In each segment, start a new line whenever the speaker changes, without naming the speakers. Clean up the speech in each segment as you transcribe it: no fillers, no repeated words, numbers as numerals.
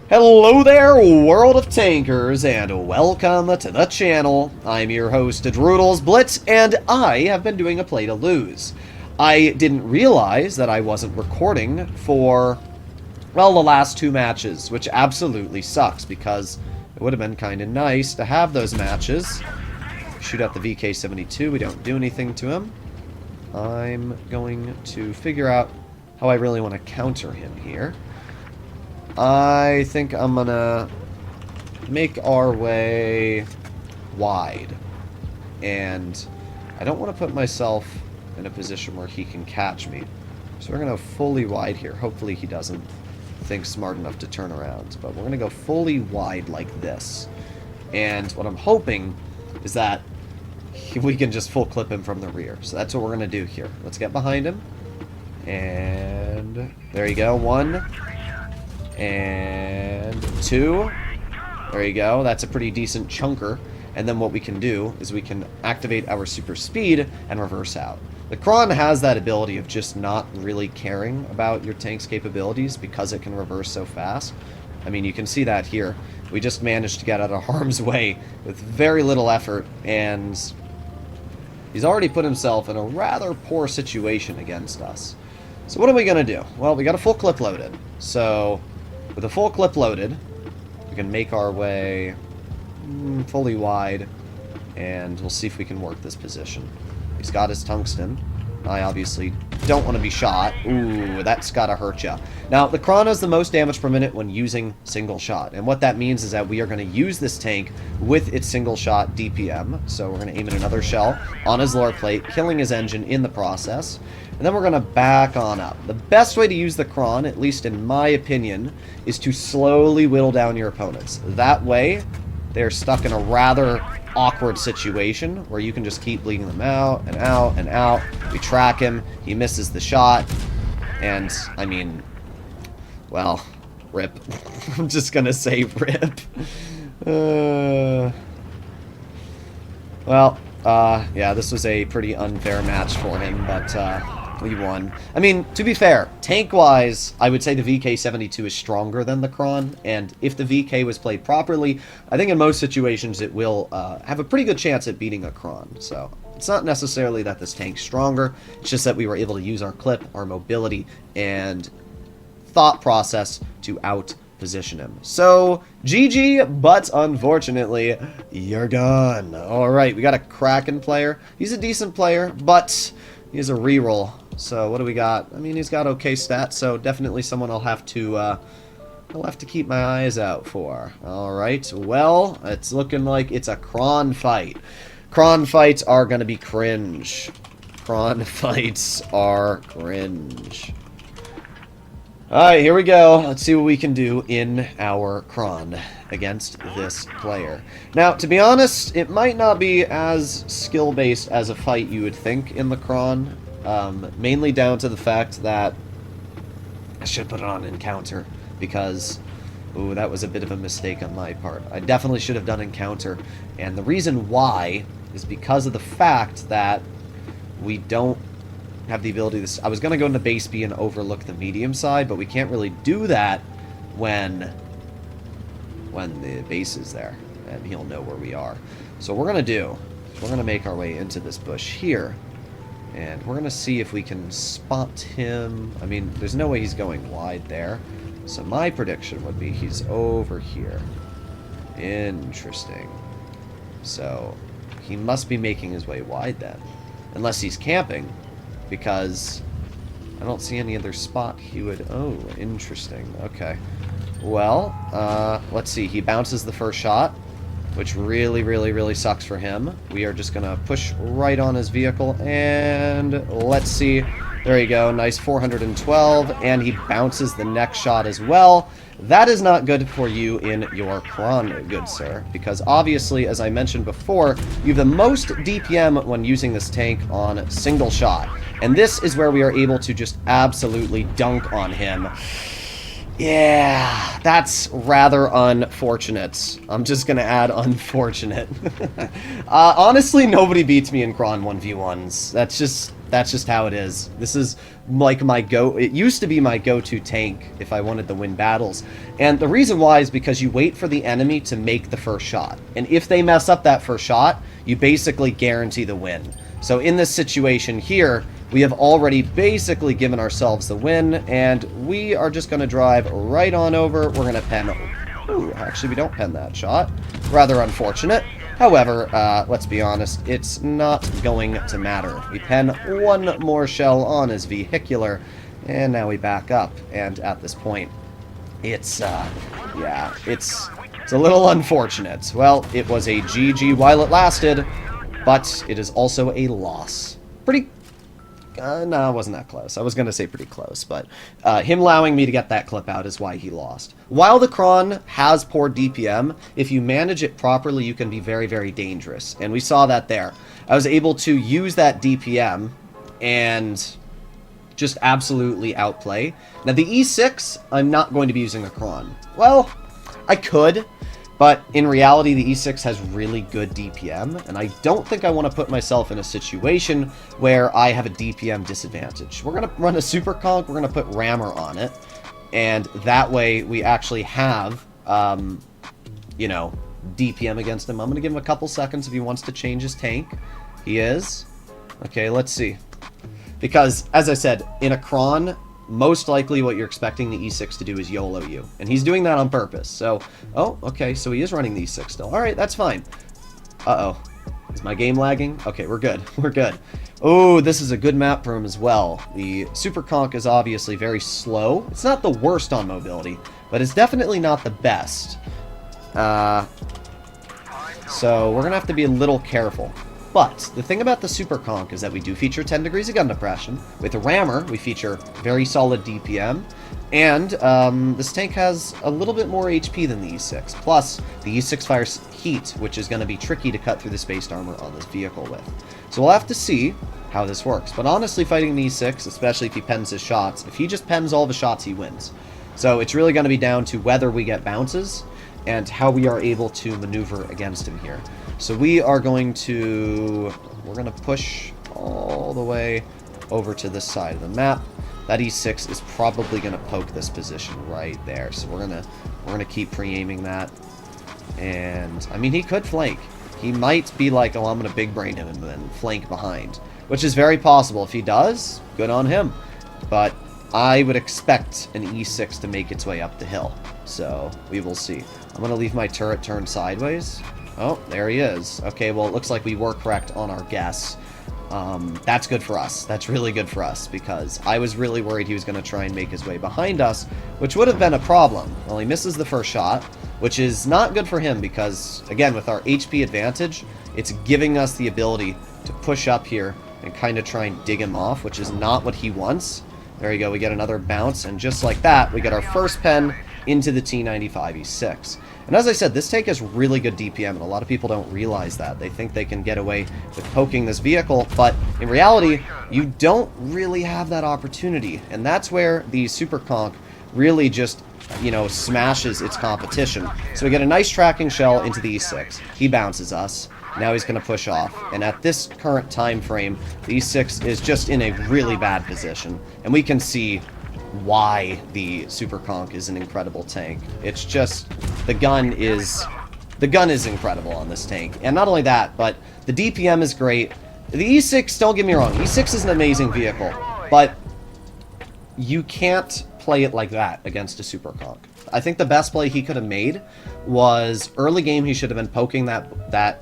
Hello there, World of Tankers, and welcome to the channel. I'm your host, World of Tanks Blitz, and I have been doing a play to lose. I didn't realize that I wasn't recording for, well, the last two matches, which absolutely sucks, because it would have been kind of nice to have those matches. Shoot out the VK-72, we don't do anything to him. I'm going to figure out how I really want to counter him here. I think I'm gonna make our way wide, and I don't want to put myself in a position where he can catch me, so we're gonna go fully wide here. Hopefully he doesn't think smart enough to turn around, but we're gonna go fully wide like this, and what I'm hoping is that we can just full clip him from the rear. So that's what we're gonna do here. Let's get behind him, and there you go, one and two. There you go. That's a pretty decent chunker. And then what we can do is we can activate our super speed and reverse out. The Kron has that ability of just not really caring about your tank's capabilities because it can reverse so fast. I mean, you can see that here. We just managed to get out of harm's way with very little effort, and he's already put himself in a rather poor situation against us. So what are we going to do? Well, we got a full clip loaded. So with a full clip loaded, we can make our way fully wide, and we'll see if we can work this position. He's got his tungsten. I obviously don't want to be shot. Ooh, that's gotta hurt ya. Now, the Kron has the most damage per minute when using single shot, and what that means is that we are going to use this tank with its single shot DPM. So we're going to aim at another shell on his lower plate, killing his engine in the process. And then we're going to back on up. The best way to use the Kron, at least in my opinion, is to slowly whittle down your opponents. That way, they're stuck in a rather awkward situation where you can just keep bleeding them out and out and out. We track him, he misses the shot, and, I mean, well, rip. I'm just going to say rip. Yeah, this was a pretty unfair match for him, but we won. I mean, to be fair, tank-wise, I would say the VK-72 is stronger than the Kron, and if the VK was played properly, I think in most situations it will have a pretty good chance at beating a Kron. So it's not necessarily that this tank's stronger, it's just that we were able to use our clip, our mobility, and thought process to out-position him. So, GG, but unfortunately, you're gone. Alright, we got a Kraken player. He's a decent player, but he has a reroll. So what do we got? I mean, he's got okay stats, so definitely someone I'll have to keep my eyes out for. Alright, well, it's looking like it's a Kron fight. Kron fights are going to be cringe. Kron fights are cringe. Alright, here we go. Let's see what we can do in our Kron against this player. Now, to be honest, it might not be as skill-based as a fight you would think in the Kron. Mainly down to the fact that I should put it on encounter, because, ooh, that was a bit of a mistake on my part. I definitely should have done encounter, and the reason why is because of the fact that we don't have the ability to... I was going to go into base B and overlook the medium side, but we can't really do that when the base is there, and he'll know where we are. So what we're going to do, we're going to make our way into this bush here, and we're going to see if we can spot him. I mean, there's no way he's going wide there, so my prediction would be he's over here. Interesting. So he must be making his way wide then, unless he's camping, because I don't see any other spot he would... Oh, interesting. Okay. Well, let's see. He bounces the first shot, which really sucks for him. We are just going to push right on his vehicle, and let's see. There you go. Nice 412, and he bounces the next shot as well. That is not good for you in your Kron, good sir, because obviously, as I mentioned before, you have the most DPM when using this tank on single shot. And this is where we are able to just absolutely dunk on him. Yeah, that's rather unfortunate. I'm just gonna add unfortunate. Honestly, nobody beats me in Kron 1v1s. That's just how it is. This is like it used to be my go-to tank if I wanted to win battles. And the reason why is because you wait for the enemy to make the first shot. And if they mess up that first shot, you basically guarantee the win. So in this situation here, we have already basically given ourselves the win, and we are just going to drive right on over. We're going to pen... Ooh, actually, we don't pen that shot. Rather unfortunate. However, let's be honest, it's not going to matter. We pen one more shell on his vehicular, and now we back up. And at this point, it's, yeah, it's a little unfortunate. Well, it was a GG while it lasted, but it is also a loss. Pretty... no, it wasn't that close. I was going to say pretty close, but him allowing me to get that clip out is why he lost. While the Kron has poor DPM, if you manage it properly, you can be very, very dangerous. And we saw that there. I was able to use that DPM and just absolutely outplay. Now, the E6, I'm not going to be using a Kron. Well, I could. But in reality, the E6 has really good DPM, and I don't think I want to put myself in a situation where I have a DPM disadvantage. We're going to run a Super Conk, we're going to put Rammer on it, and that way we actually have, you know, DPM against him. I'm going to give him a couple seconds if he wants to change his tank. He is. Okay, let's see. Because, as I said, in a Kron, most likely what you're expecting the E6 to do is YOLO you. And he's doing that on purpose. So, oh, okay, so he is running the E6 still. Alright, that's fine. Uh-oh. Is my game lagging? Okay, we're good. We're good. Oh, this is a good map for him as well. The Super Conk is obviously very slow. It's not the worst on mobility, but it's definitely not the best. So we're going to have to be a little careful. But the thing about the Super Conk is that we do feature 10 degrees of gun depression. With the Rammer, we feature very solid DPM. And this tank has a little bit more HP than the E6. Plus, the E6 fires heat, which is going to be tricky to cut through the spaced armor on this vehicle with. So we'll have to see how this works. But honestly, fighting the E6, especially if he pens his shots, if he just pens all the shots, he wins. So it's really going to be down to whether we get bounces and how we are able to maneuver against him here. So we're going to push all the way over to this side of the map. That E6 is probably going to poke this position right there. So we're gonna keep pre-aiming that. And I mean, he could flank. He might be like, oh, I'm gonna big brain him and then flank behind, which is very possible. If he does, good on him. But I would expect an E6 to make its way up the hill. So we will see. I'm gonna leave my turret turned sideways. Oh, there he is. Okay, well, it looks like we were correct on our guess. That's good for us. That's really good for us, because I was really worried he was going to try and make his way behind us, which would have been a problem. Well, he misses the first shot, which is not good for him, because, again, with our HP advantage, it's giving us the ability to push up here and kind of try and dig him off, which is not what he wants. There you go, we get another bounce, and just like that, we get our first pen into the T95 E6. And as I said, this tank has really good DPM, and a lot of people don't realize that. They think they can get away with poking this vehicle, but in reality, you don't really have that opportunity. And that's where the Super Conk really just, you know, smashes its competition. So we get a nice tracking shell into the E6. He bounces us. Now he's going to push off. And at this current time frame, the E6 is just in a really bad position. And we can see why the Super Conk is an incredible tank. It's just, the gun is incredible on this tank. And not only that, but the DPM is great. The E6, don't get me wrong, E6 is an amazing vehicle, but you can't play it like that against a Super Conk. I think the best play he could have made was early game. He should have been poking that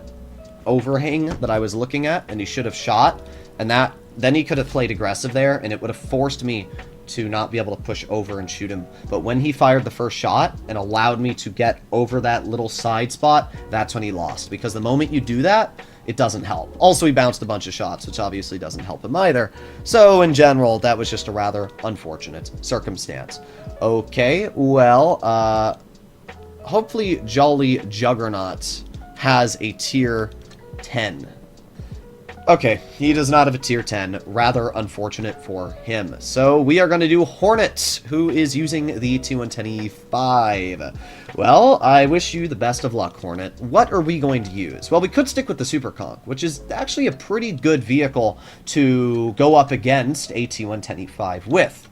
overhang that I was looking at, and he should have shot, and then he could have played aggressive there, and it would have forced me to not be able to push over and shoot him. But when he fired the first shot and allowed me to get over that little side spot, that's when he lost. Because the moment you do that, it doesn't help. Also, he bounced a bunch of shots, which obviously doesn't help him either. So, in general, that was just a rather unfortunate circumstance. Okay, well, hopefully Jolly Juggernaut has a tier 10. Okay, he does not have a tier 10. Rather unfortunate for him. So we are going to do Hornet, who is using the T110E5. Well, I wish you the best of luck, Hornet. What are we going to use? Well, we could stick with the Super Conch, which is actually a pretty good vehicle to go up against a T110E5 with.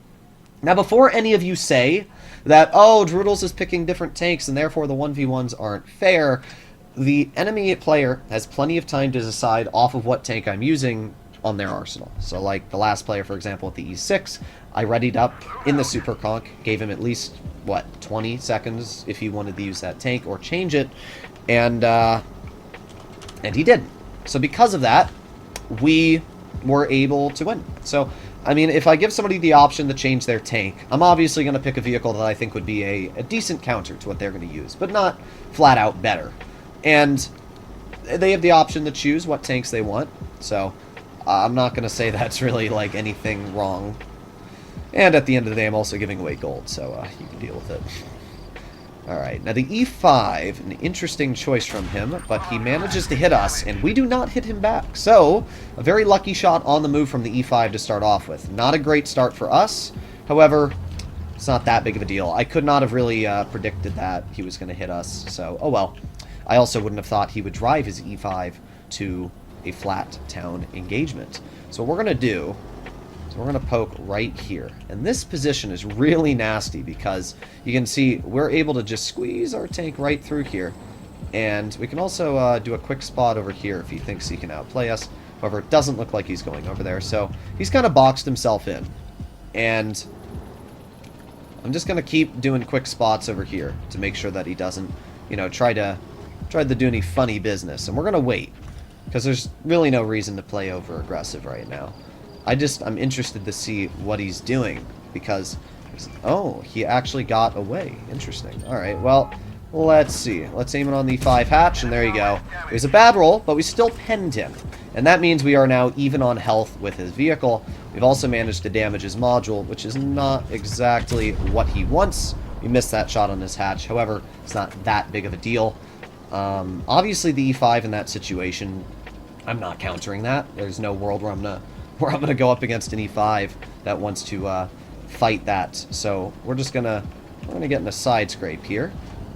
Now, before any of you say that, oh, Droodles is picking different tanks and therefore the 1v1s aren't fair, the enemy player has plenty of time to decide off of what tank I'm using on their arsenal. So like the last player, for example, at the E6, I readied up in the Super Conch, gave him at least, what, 20 seconds if he wanted to use that tank or change it, and he did. So because of that, we were able to win. So, I mean, if I give somebody the option to change their tank, I'm obviously going to pick a vehicle that I think would be a decent counter to what they're going to use, but not flat out better. And they have the option to choose what tanks they want, so I'm not going to say that's really, like, anything wrong. And at the end of the day, I'm also giving away gold, so you can deal with it. Alright, now the E5, an interesting choice from him, but he manages to hit us, and we do not hit him back. So, a very lucky shot on the move from the E5 to start off with. Not a great start for us, however, it's not that big of a deal. I could not have really predicted that he was going to hit us, so, oh well. I also wouldn't have thought he would drive his E5 to a flat town engagement. So what we're going to do is we're going to poke right here. And this position is really nasty because you can see we're able to just squeeze our tank right through here. And we can also do a quick spot over here if he thinks he can outplay us. However, it doesn't look like he's going over there. So he's kind of boxed himself in. And I'm just going to keep doing quick spots over here to make sure that he doesn't, you know, try to do any funny business. And we're going to wait, because there's really no reason to play over aggressive right now. I'm interested to see what he's doing, because, oh, he actually got away. Interesting. Alright, well, let's see. Let's aim it on the 5 hatch, and there you go. It was a bad roll, but we still penned him. And that means we are now even on health with his vehicle. We've also managed to damage his module, which is not exactly what he wants. We missed that shot on his hatch. However, it's not that big of a deal. Obviously the E5 in that situation, I'm not countering that. There's no world where I'm gonna go up against an E5 that wants to fight that. So we're gonna get in a side scrape here,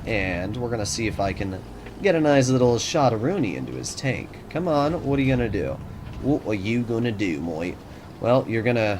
and we're gonna see if I can get a nice little shot of Rooney into his tank. Come on, what are you gonna do? What are you gonna do, Moit? Well, you're gonna...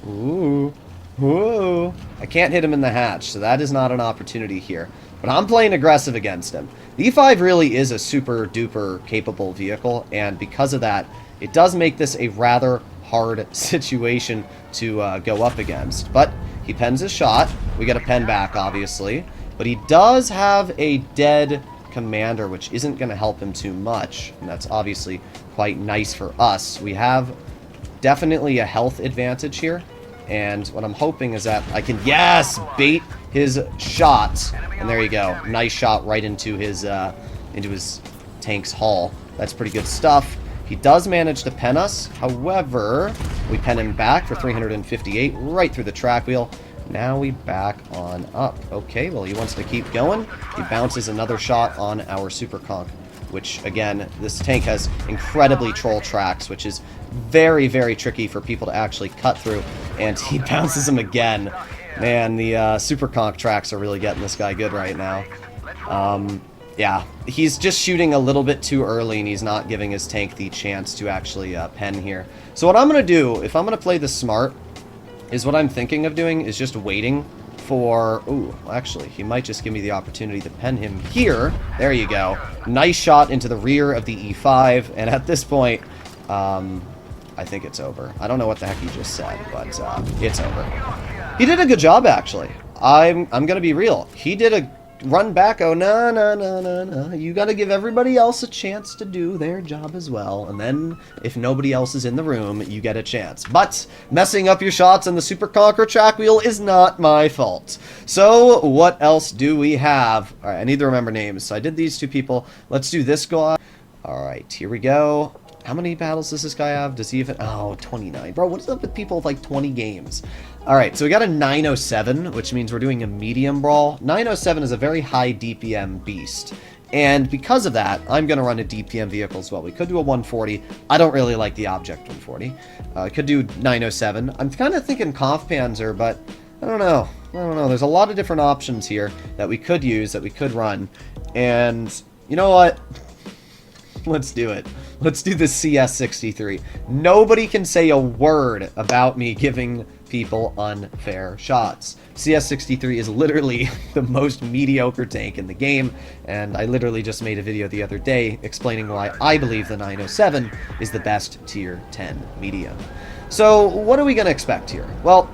Ooh. Ooh. I can't hit him in the hatch, so that is not an opportunity here. But I'm playing aggressive against him. The E5 really is a super duper capable vehicle, and because of that, it does make this a rather hard situation to go up against. But he pens his shot. We get a pen back, obviously. But he does have a dead commander, which isn't going to help him too much. And that's obviously quite nice for us. We have definitely a health advantage here. And what I'm hoping is that I can, yes, bait his shot. And there you go. Nice shot right into his tank's hull. That's pretty good stuff. He does manage to pen us. However, we pen him back for 358 right through the track wheel. Now we back on up. Okay, well, he wants to keep going. He bounces another shot on our Super Conch, which, again, this tank has incredibly troll tracks, which is very, very tricky for people to actually cut through. And he bounces him again. Man, the Super Conch tracks are really getting this guy good right now. Yeah, he's just shooting a little bit too early, and he's not giving his tank the chance to actually pen here. So what I'm going to do, if I'm going to play this smart, is what I'm thinking of doing is just waiting for... Ooh, actually, he might just give me the opportunity to pen him here. There you go. Nice shot into the rear of the E5, and at this point, I think it's over. I don't know what the heck he just said, but it's over. He did a good job, actually. I'm going to be real. He did a run back. Oh, no, no, no, no, no. You got to give everybody else a chance to do their job as well. And then, if nobody else is in the room, you get a chance. But messing up your shots on the Super Conqueror track wheel is not my fault. So, what else do we have? All right, I need to remember names. So I did these two people. Let's do this guy. All right, here we go. How many battles does this guy have? Does he even... Oh, 29. Bro, what is up with people with like 20 games? Alright, so we got a 907, which means we're doing a medium brawl. 907 is a very high DPM beast. And because of that, I'm going to run a DPM vehicle as well. We could do a 140. I don't really like the Object 140. I could do 907. I'm kind of thinking Kampfpanzer, but I don't know. There's a lot of different options here that we could use, that we could run. And you know what? Let's do it. Let's do the CS63. Nobody can say a word about me giving people unfair shots. CS63 is literally the most mediocre tank in the game, and I literally just made a video the other day explaining why I believe the 907 is the best tier 10 medium. So what are we going to expect here? Well,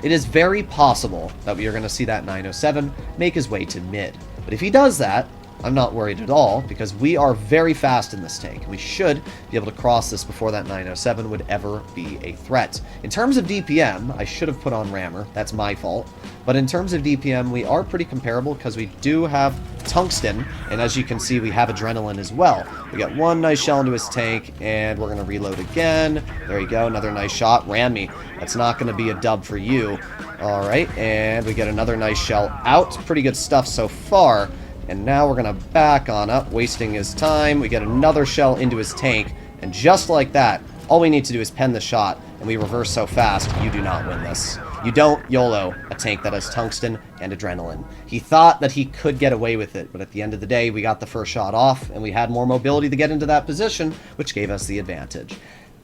it is very possible that we are going to see that 907 make his way to mid. But if he does that, I'm not worried at all, because we are very fast in this tank. We should be able to cross this before that 907 would ever be a threat. In terms of DPM, I should have put on Rammer. That's my fault. But in terms of DPM, we are pretty comparable, because we do have Tungsten, and as you can see, we have Adrenaline as well. We got one nice shell into his tank, and we're going to reload again. There you go, another nice shot. Ran me. That's not going to be a dub for you. All right, and we get another nice shell out. Pretty good stuff so far. And now we're going to back on up, wasting his time. We get another shell into his tank, and just like that, all we need to do is pen the shot, and we reverse so fast, you do not win this. You don't YOLO a tank that has Tungsten and Adrenaline. He thought that he could get away with it, but at the end of the day, we got the first shot off, and we had more mobility to get into that position, which gave us the advantage.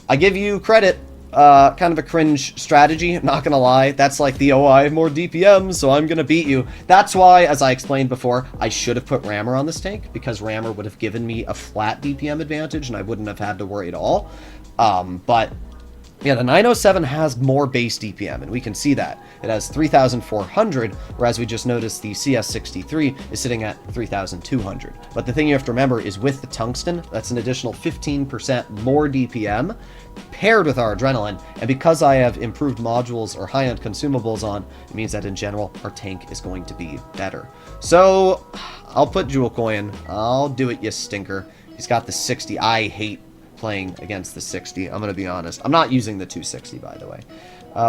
I give you credit. Kind of a cringe strategy, not gonna lie. That's like the, oh, I have more DPM, so I'm gonna beat you. That's why, as I explained before, I should have put Rammer on this tank, because Rammer would have given me a flat DPM advantage, and I wouldn't have had to worry at all. But yeah, the 907 has more base DPM, and we can see that. It has 3,400, whereas we just noticed the CS63 is sitting at 3,200. But the thing you have to remember is with the Tungsten, that's an additional 15% more DPM paired with our Adrenaline, and because I have improved modules or high-end consumables on, it means that in general, our tank is going to be better. So, I'll put Jewel Coin. I'll do it, you stinker. He's got the 60. I hate playing against the 60, I'm going to be honest. I'm not using the 260, by the way.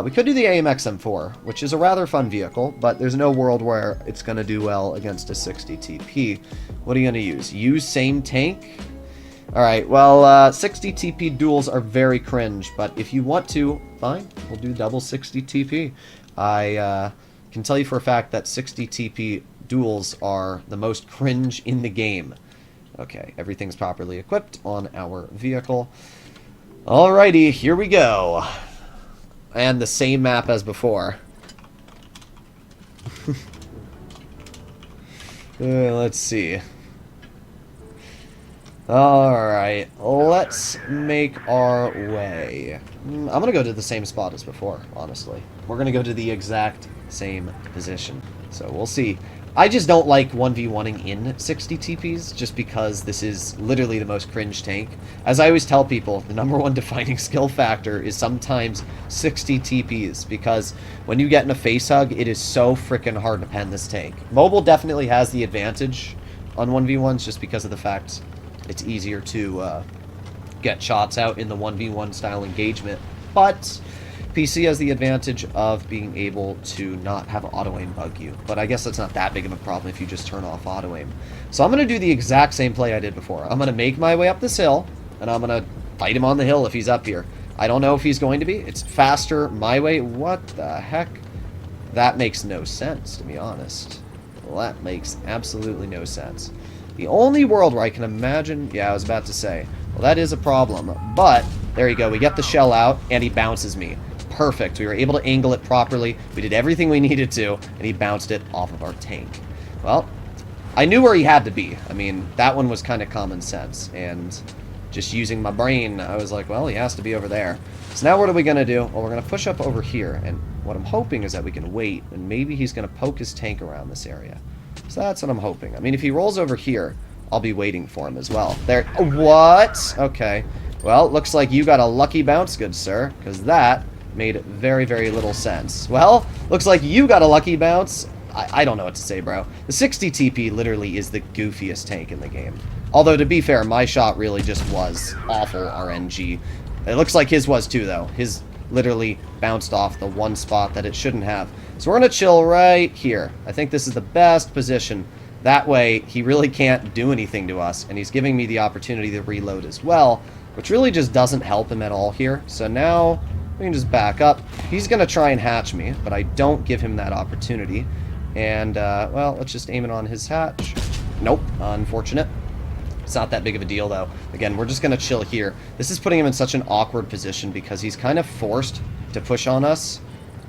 We could do the AMX M4, which is a rather fun vehicle, but there's no world where it's going to do well against a 60 TP. What are you going to use? Use same tank? Alright, well, 60 TP duels are very cringe, but if you want to, fine, we'll do double 60 TP. I can tell you for a fact that 60 TP duels are the most cringe in the game. Okay, everything's properly equipped on our vehicle. Alrighty, here we go. And the same map as before. Let's see. Alright, let's make our way. I'm going to go to the same spot as before, honestly. We're going to go to the exact same position. So we'll see. I just don't like 1v1ing in 60 TPs, just because this is literally the most cringe tank. As I always tell people, the #1 defining skill factor is sometimes 60 TPs, because when you get in a face hug, it is so freaking hard to pen this tank. Mobile definitely has the advantage on 1v1s, just because of the fact it's easier to get shots out in the 1v1 style engagement, but PC has the advantage of being able to not have auto-aim bug you. But I guess that's not that big of a problem if you just turn off auto-aim. So I'm going to do the exact same play I did before. I'm going to make my way up this hill, and I'm going to fight him on the hill if he's up here. I don't know if he's going to be. It's faster my way. What the heck? That makes no sense, to be honest. Well, that makes absolutely no sense. The only world where I can imagine... Yeah, I was about to say. Well, that is a problem. But, there you go. We get the shell out, and he bounces me. Perfect. We were able to angle it properly. We did everything we needed to, and he bounced it off of our tank. Well, I knew where he had to be. I mean, that one was kind of common sense, and just using my brain, I was like, well, he has to be over there. So now what are we going to do? Well, we're going to push up over here, and what I'm hoping is that we can wait, and maybe he's going to poke his tank around this area. So that's what I'm hoping. I mean, if he rolls over here, I'll be waiting for him as well. There. What? Okay. Well, looks like you got a lucky bounce, good sir, because that made very, very little sense. Well, looks like you got a lucky bounce. I don't know what to say, bro. The 60 TP literally is the goofiest tank in the game. Although, to be fair, my shot really just was awful RNG. It looks like his was too, though. His literally bounced off the one spot that it shouldn't have. So we're going to chill right here. I think this is the best position That way, he really can't do anything to us, and he's giving me the opportunity to reload as well, which really just doesn't help him at all here. So now, we can just back up. He's going to try and hatch me, but I don't give him that opportunity. And, well, let's just aim it on his hatch. Nope, unfortunate. It's not that big of a deal, though. Again, we're just going to chill here. This is putting him in such an awkward position because he's kind of forced to push on us.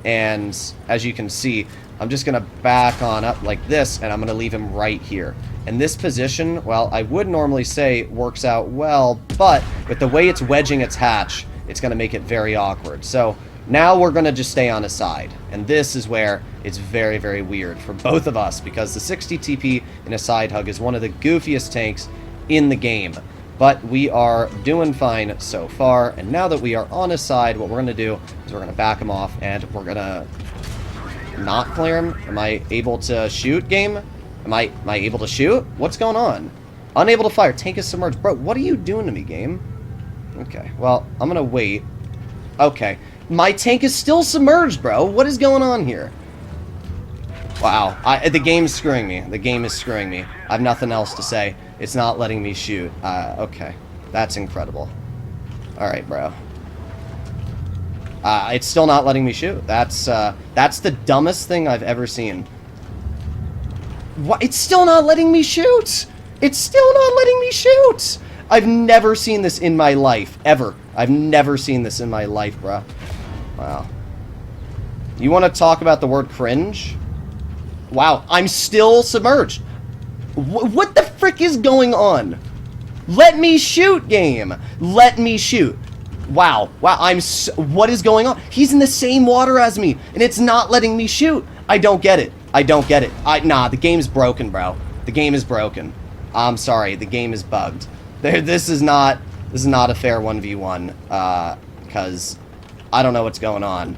And as you can see, I'm just going to back on up like this, and I'm going to leave him right here. And this position, well, I would normally say works out well, but with the way it's wedging its hatch, it's going to make it very awkward. So now we're going to just stay on his side. And this is where it's very, very weird for both of us, because the 60 TP in a side hug is one of the goofiest tanks in the game. But we are doing fine so far, and now that we are on his side, what we're going to do is we're going to back him off, and we're going to not clear him. Am I able to shoot, game? Am I able to shoot? What's going on? Unable to fire. Tank is submerged. Bro, what are you doing to me, game? Okay, well, I'm going to wait. Okay. My tank is still submerged, bro. What is going on here? Wow. The game's screwing me. The game is screwing me. I have nothing else to say. It's not letting me shoot. Okay. That's incredible. Alright, bro. It's still not letting me shoot. That's the dumbest thing I've ever seen. What? It's still not letting me shoot! It's still not letting me shoot! I've never seen this in my life. Ever. I've never seen this in my life, bro. Wow. You want to talk about the word cringe? Wow, I'm still submerged. What the frick is going on? Let me shoot, game. Let me shoot. Wow. Wow, what is going on? He's in the same water as me, and it's not letting me shoot. I don't get it. I don't get it. Nah, the game's broken, bro. The game is broken. I'm sorry, the game is bugged. This is not a fair 1v1, because I don't know what's going on.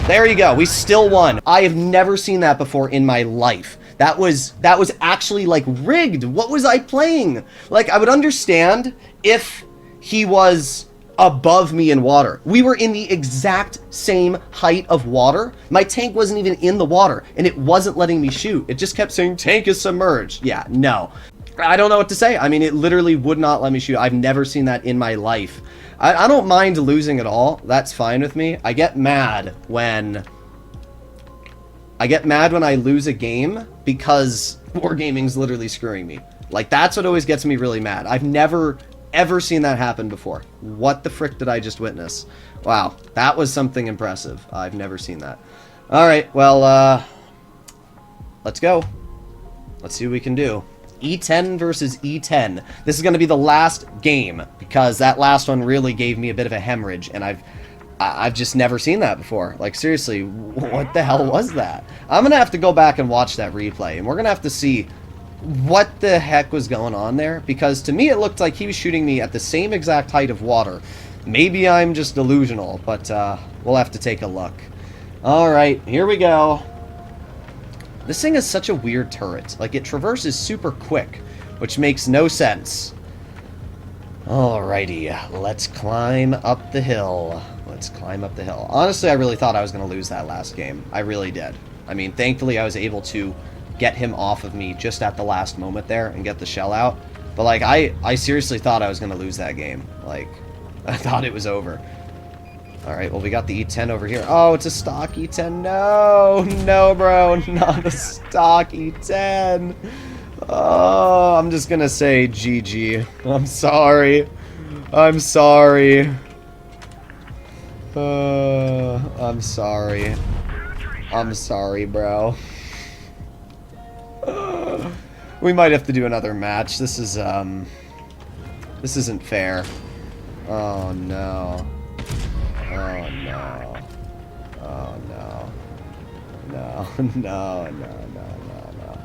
There you go. We still won. I have never seen that before in my life. That was actually, like, rigged. What was I playing? Like, I would understand if he was above me in water. We were in the exact same height of water. My tank wasn't even in the water, and it wasn't letting me shoot. It just kept saying, tank is submerged. Yeah, no. I don't know what to say. I mean, it literally would not let me shoot. I've never seen that in my life. I don't mind losing at all. That's fine with me. I get mad when I lose a game because wargaming's literally screwing me. Like, that's what always gets me really mad. I've never, ever seen that happen before. What the frick did I just witness? Wow, that was something impressive. I've never seen that. Alright, well, let's go. Let's see what we can do. E10 versus E10. This is going to be the last game, because that last one really gave me a bit of a hemorrhage, and I've just never seen that before. Like, seriously, what the hell was that? I'm going to have to go back and watch that replay, and we're going to have to see what the heck was going on there, because to me it looked like he was shooting me at the same exact height of water. Maybe I'm just delusional, but we'll have to take a look. Alright, here we go. This thing is such a weird turret. Like, it traverses super quick, which makes no sense. Alrighty, let's climb up the hill. Let's climb up the hill. Honestly, I really thought I was going to lose that last game. I really did. I mean, thankfully I was able to get him off of me just at the last moment there and get the shell out. But, like, I seriously thought I was going to lose that game. Like, I thought it was over. Alright, well, we got the E10 over here. Oh, it's a stock E10. No! No, bro. Not a stock E10. Oh, I'm just gonna say GG. I'm sorry. I'm sorry. I'm sorry. I'm sorry, bro. We might have to do another match. This isn't fair. Oh, no. Oh, no. Oh, no. No, no, no, no, no, no.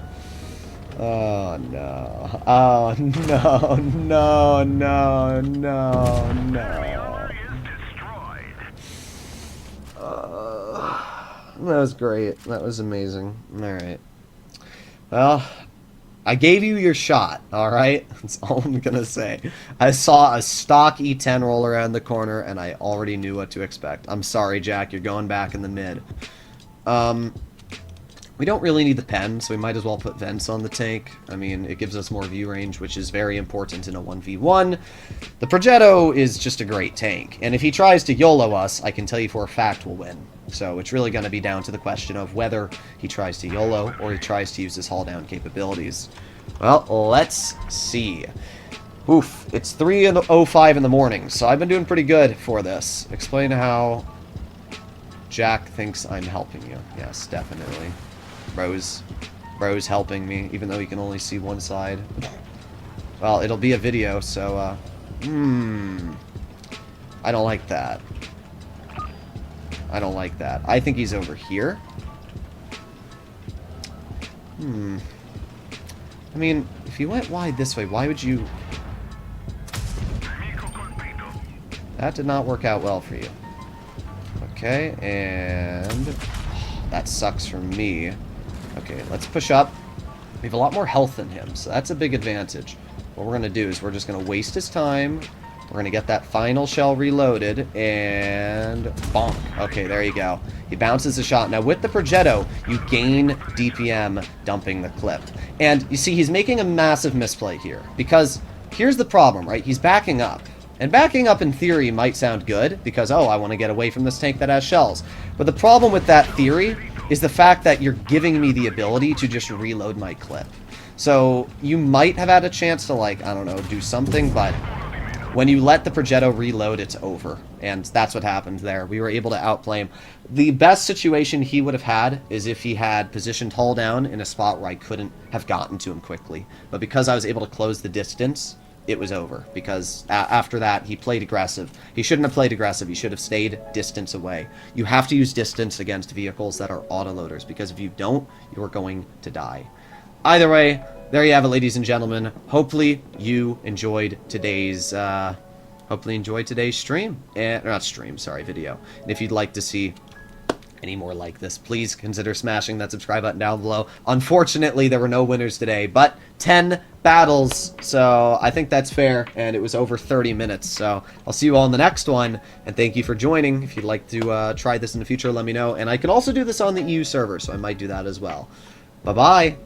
Oh, no. Oh, no, no, no, no, no. That was great. That was amazing. Alright. Well, I gave you your shot, alright? That's all I'm gonna say. I saw a stock E10 roll around the corner, and I already knew what to expect. I'm sorry, Jack, you're going back in the mid. We don't really need the pen, so we might as well put vents on the tank. I mean, it gives us more view range, which is very important in a 1v1. The Progetto is just a great tank, and if he tries to YOLO us, I can tell you for a fact we'll win. So it's really going to be down to the question of whether he tries to YOLO or he tries to use his haul-down capabilities. Well, let's see. Oof, it's 3:05 in the morning, so I've been doing pretty good for this. Explain how Jack thinks I'm helping you. Yes, definitely. Bro's helping me, even though he can only see one side. Well, it'll be a video, so, I don't like that. I don't like that. I think he's over here. I mean, if you went wide this way, why would you... That did not work out well for you. Okay, and... that sucks for me. Okay, let's push up. We have a lot more health than him, so that's a big advantage. What we're going to do is we're just going to waste his time. We're going to get that final shell reloaded, and bonk. Okay, there you go. He bounces the shot. Now, with the Progetto, you gain DPM dumping the clip. And you see, he's making a massive misplay here, because here's the problem, right? He's backing up. And backing up in theory might sound good, because, oh, I want to get away from this tank that has shells. But the problem with that theory is the fact that you're giving me the ability to just reload my clip. So you might have had a chance to, like, I don't know, do something, but when you let the Progetto reload, it's over. And that's what happened there. We were able to outplay him. The best situation he would have had is if he had positioned hull down in a spot where I couldn't have gotten to him quickly. But because I was able to close the distance, it was over, because after that, he played aggressive. He shouldn't have played aggressive. He should have stayed distance away. You have to use distance against vehicles that are autoloaders, because if you don't, you're going to die. Either way, there you have it, ladies and gentlemen. Hopefully you enjoyed today's stream. Or not stream, sorry, video. And if you'd like to see any more like this, please consider smashing that subscribe button down below. Unfortunately, there were no winners today, but 10 battles, so I think that's fair, and it was over 30 minutes, so I'll see you all in the next one, and thank you for joining. If you'd like to try this in the future, let me know, and I can also do this on the EU server, so I might do that as well. Bye-bye!